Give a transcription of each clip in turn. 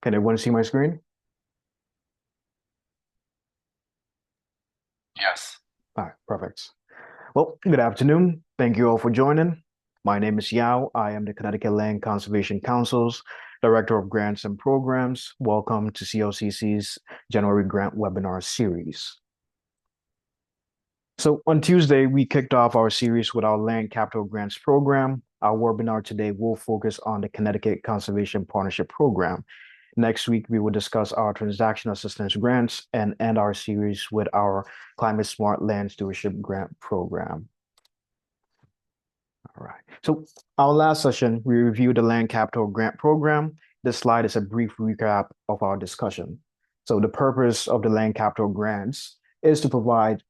Can everyone see my screen? Yes. All right, perfect. Well, good afternoon. Thank you all for joining. My name is Yao. I am the Connecticut Land Conservation Council's Director of Grants and Programs. Welcome to CLCC's January Grant Webinar Series. So on Tuesday, we kicked off our series with our Land Capital Grants Program. Our webinar today will focus on the Connecticut Conservation Partnership Program. Next week, we will discuss our transaction assistance grants and end our series with our Climate Smart Land Stewardship Grant Program. All right. So our last session, we reviewed the Land Capital Grant Program. This slide is a brief recap of our discussion. So the purpose of the Land Capital Grants is to provide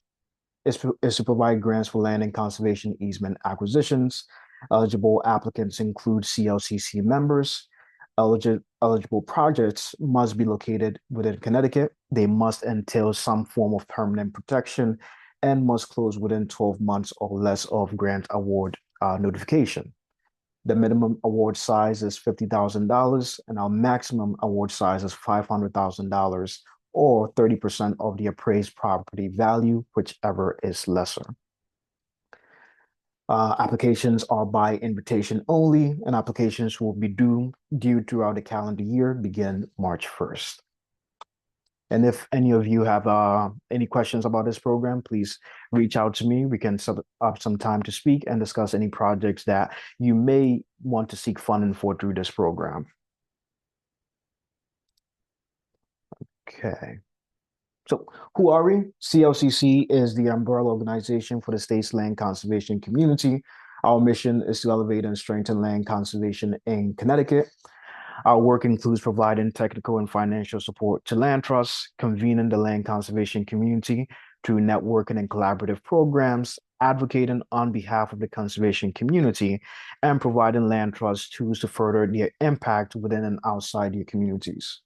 grants for land and conservation easement acquisitions. Eligible applicants include CLCC members. Eligible projects must be located within Connecticut. They must entail some form of permanent protection and must close within 12 months or less of grant award notification. The minimum award size is $50,000 and our maximum award size is $500,000 or 30% of the appraised property value, whichever is lesser. Applications are by invitation only, and applications will be due throughout the calendar year, begin March 1st. And if any of you have any questions about this program, please reach out to me. We can set up some time to speak and discuss any projects that you may want to seek funding for through this program. Okay. So who are we? CLCC is the umbrella organization for the state's land conservation community. Our mission is to elevate and strengthen land conservation in Connecticut. Our work includes providing technical and financial support to land trusts, convening the land conservation community through networking and collaborative programs, advocating on behalf of the conservation community, and providing land trusts tools to further their impact within and outside their communities.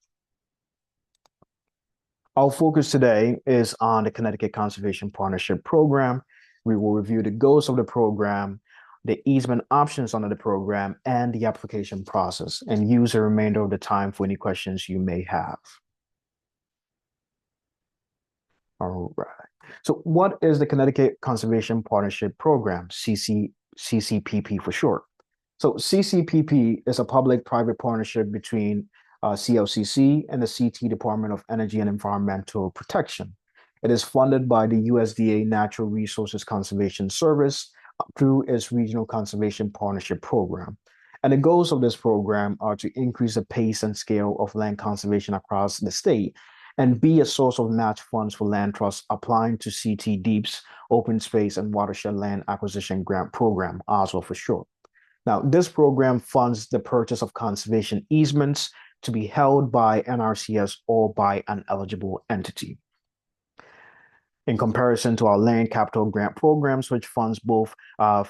Our focus today is on the Connecticut Conservation Partnership Program. We will review the goals of the program, the easement options under the program, and the application process, and use the remainder of the time for any questions you may have. All right. So what is the Connecticut Conservation Partnership Program, CCPP for short? So CCPP is a public-private partnership between CLCC and the CT Department of Energy and Environmental Protection. It is funded by the USDA Natural Resources Conservation Service through its Regional Conservation Partnership Program. And the goals of this program are to increase the pace and scale of land conservation across the state and be a source of match funds for land trusts applying to CT DEEP's Open Space and Watershed Land Acquisition Grant Program, OSWA for short. Now, this program funds the purchase of conservation easements to be held by NRCS or by an eligible entity. In comparison to our land capital grant programs, which funds both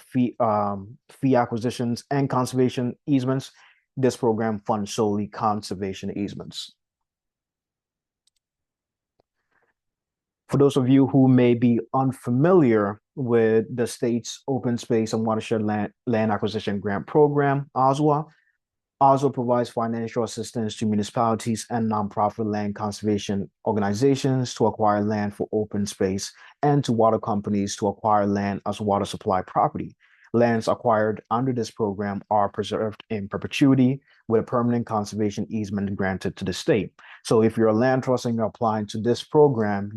fee acquisitions and conservation easements, this program funds solely conservation easements. For those of you who may be unfamiliar with the state's Open Space and Watershed Land Acquisition Grant Program, OSWA, OSWA provides financial assistance to municipalities and nonprofit land conservation organizations to acquire land for open space and to water companies to acquire land as water supply property. Lands acquired under this program are preserved in perpetuity with a permanent conservation easement granted to the state. So if you're a land trust and you're applying to this program,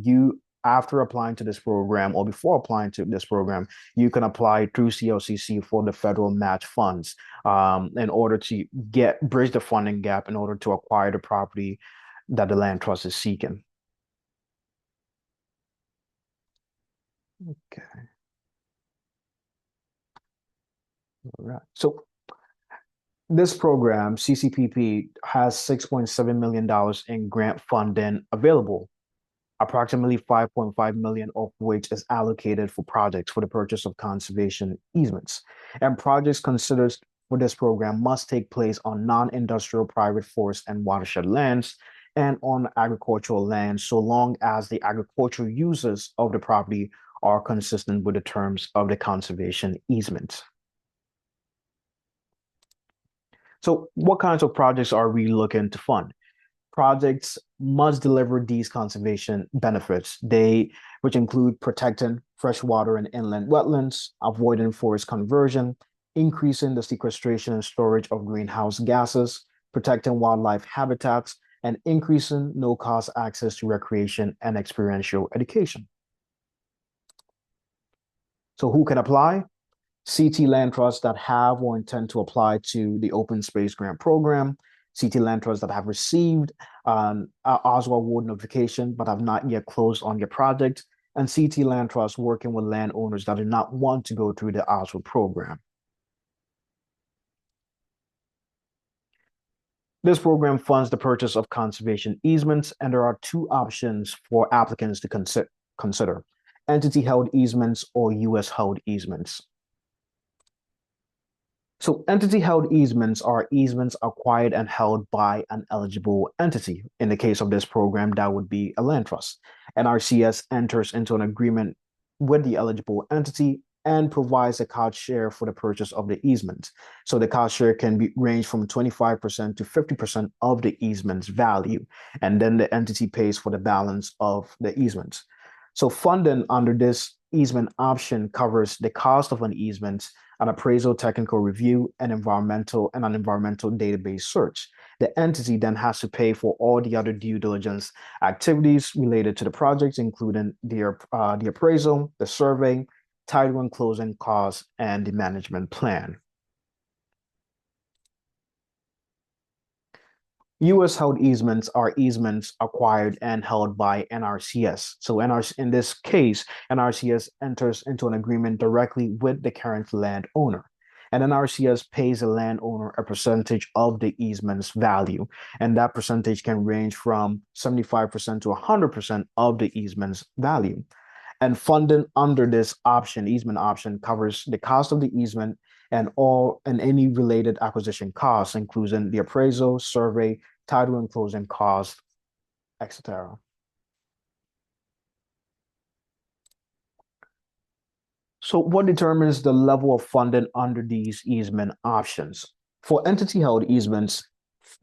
after applying to this program or before applying to this program, you can apply through CLCC for the federal match funds in order to bridge the funding gap in order to acquire the property that the land trust is seeking. Okay. All right. So this program, CCPP, has $6.7 million in grant funding available, approximately 5.5 million of which is allocated for projects for the purchase of conservation easements. And projects considered for this program must take place on non-industrial private forest and watershed lands and on agricultural lands, so long as the agricultural uses of the property are consistent with the terms of the conservation easement. So what kinds of projects are we looking to fund? Projects must deliver these conservation benefits, which include protecting freshwater and inland wetlands, avoiding forest conversion, increasing the sequestration and storage of greenhouse gases, protecting wildlife habitats, and increasing no-cost access to recreation and experiential education. So who can apply? CT land trusts that have or intend to apply to the Open Space Grant Program, CT land trusts that have received OSWA award notification but have not yet closed on your project, and CT land trusts working with landowners that do not want to go through the OSWA program. This program funds the purchase of conservation easements, and there are two options for applicants to consider: entity-held easements or U.S.-held easements. So entity-held easements are easements acquired and held by an eligible entity. In the case of this program, that would be a land trust. NRCS enters into an agreement with the eligible entity and provides a cost share for the purchase of the easement. So the cost share can range from 25% to 50% of the easement's value, and then the entity pays for the balance of the easement. So funding under this easement option covers the cost of an easement, an appraisal technical review, and an environmental database search. The entity then has to pay for all the other due diligence activities related to the project, including the appraisal, the survey, title and closing costs, and the management plan. U.S. held easements are easements acquired and held by NRCS. So in this case, NRCS enters into an agreement directly with the current landowner. And NRCS pays the landowner a percentage of the easement's value. And that percentage can range from 75% to 100% of the easement's value. And funding under this easement option, covers the cost of the easement and any related acquisition costs, including the appraisal, survey, title and closing costs, etc. So what determines the level of funding under these easement options? For entity-held easements,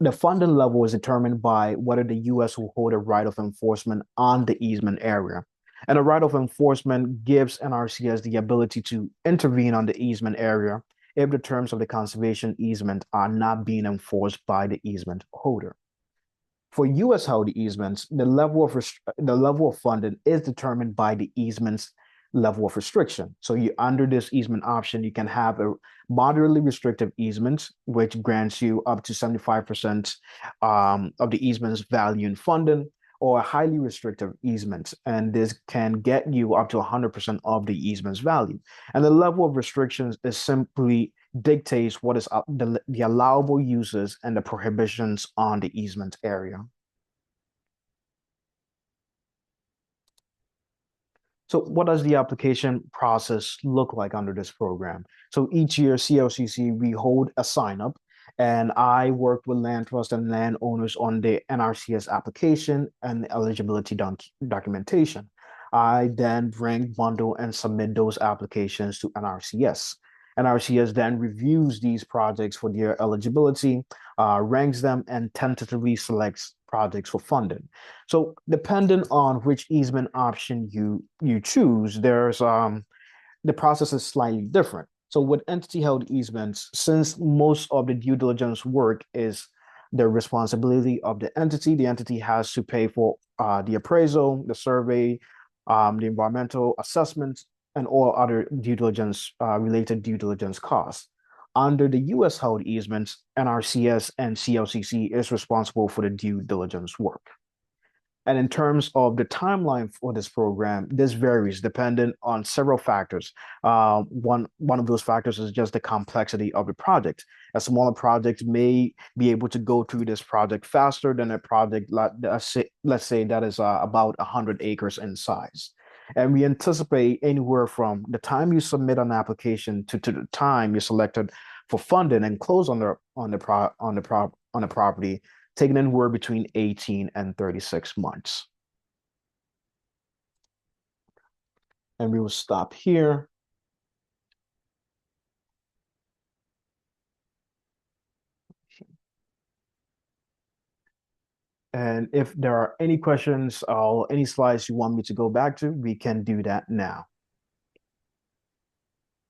the funding level is determined by whether the U.S. will hold a right of enforcement on the easement area. And a right of enforcement gives NRCS the ability to intervene on the easement area if the terms of the conservation easement are not being enforced by the easement holder. For U.S. held easements, the level of funding is determined by the easement's level of restriction. So under this easement option, you can have a moderately restrictive easement, which grants you up to 75% of the easement's value in funding, or a highly restrictive easement, and this can get you up to 100% of the easement's value. And the level of restrictions is simply dictates what is the allowable uses and the prohibitions on the easement area. So what does the application process look like under this program? So each year, CLCC, we hold a sign up, and I worked with land trust and landowners on the NRCS application and eligibility documentation. I then bring, bundle, and submit those applications to NRCS. NRCS then reviews these projects for their eligibility, ranks them, and tentatively selects projects for funding. So depending on which easement option you choose, the process is slightly different. So with entity-held easements, since most of the due diligence work is the responsibility of the entity has to pay for the appraisal, the survey, the environmental assessment, and all other due diligence related due diligence costs. Under the U.S. held easements, NRCS and CLCC is responsible for the due diligence work. And in terms of the timeline for this program, this varies depending on several factors. One of those factors is just the complexity of the project. A smaller project may be able to go through this project faster than a project, let's say that is about 100 acres in size. And we anticipate anywhere from the time you submit an application to the time you're selected for funding and close on the property, taking anywhere between 18 and 36 months. And we will stop here. And if there are any questions or any slides you want me to go back to, we can do that now.